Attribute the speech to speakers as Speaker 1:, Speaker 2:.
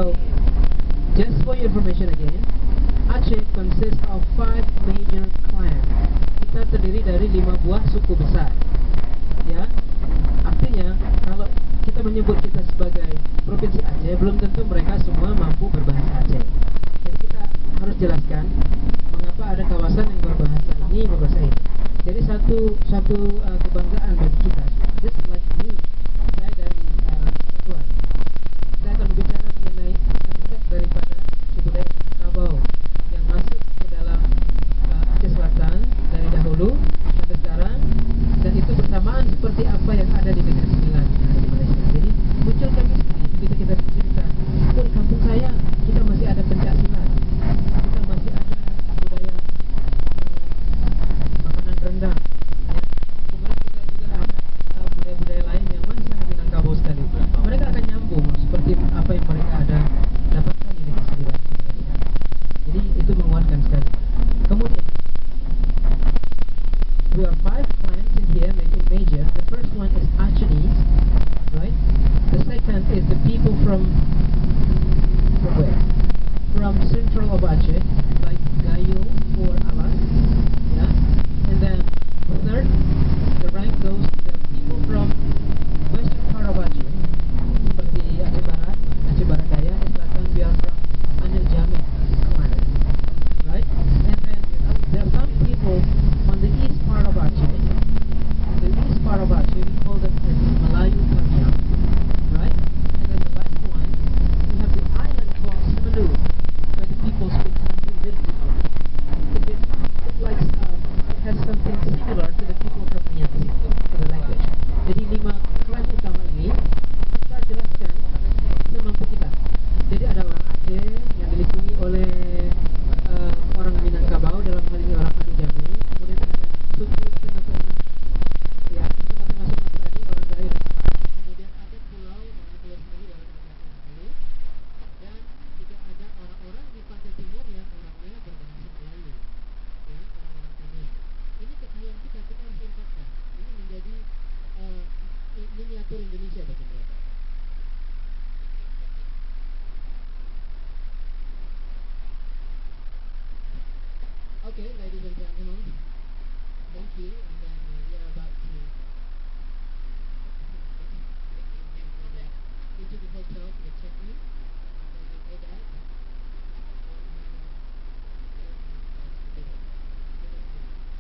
Speaker 1: So, just for your information again, Aceh consists of 5 major clans. Kita terdiri dari 5 buah suku besar. Ya, artinya kalau kita menyebut kita sebagai Provinsi Aceh, belum tentu mereka semua mampu berbahasa Aceh. Jadi kita harus jelaskan mengapa ada kawasan yang berbahasa ini, berbahasa ini. Jadi satu kebanggaan bagi kita. Just like me, saya dari Satuan. Saya akan berbicara mengenai aspek daripada budaya Minangkabau yang masuk ke dalam Aceh Selatan dari dahulu sampai sekarang, dan itu bersamaan seperti apa yang ada di Negeri Sembilan yang ada di Malaysia. Jadi muncul chemistry ketika kita bercerita, oh di kampung saya kita masih ada pencak silat, kita masih ada budaya makanan rendang, ya. Kemudian kita juga ada budaya-budaya lain yang masih sangat Minangkabau sekali. Mereka akan nyambung seperti apa yang mereka ada dapatkan di Negeri Sembilan di Malaysia. Jadi itu menguatkan sekali. Kemudian we are 5 clans in here, making major. The first one is Acehnese, right? The second is the people from where? From central of Aceh, like Gayo or Alas, yeah. And then the third, the rank goes to the people from western part of Aceh, seperti Aceh Barat, Aceh Barat Daya, Selatan. We are from Anil Jamek clan, right? And then there are some people on the east part of Aceh. The east part of Aceh, we call them as Melayu Kamiang, right? And then the last one, we have the island called Semeru, where the people speak something little different. It has something similar to the people from Nias, to the language. Jadi 5 klan utama ini kita jelaskan semampu kita. Jadi ada orang Aceh yang dilindungi oleh orang Minangkabau, dalam hal ini orang Anil Jamek. Kemudian ada suku tengah-tengah, ya, di tengah-tengah Sumatera ini orang Gayo dan Alas. Kemudian ada pulau namanya Pulau Semelu, orang Minangkabau Semelu. Dan juga ada orang-orang di pantai timur yang orangnya berbahasa Melayu, ya, orang-orang Kamiang. Ini kekayaan kita harus ungkapkan. Ini menjadi miniatur Indonesia bagi mereka.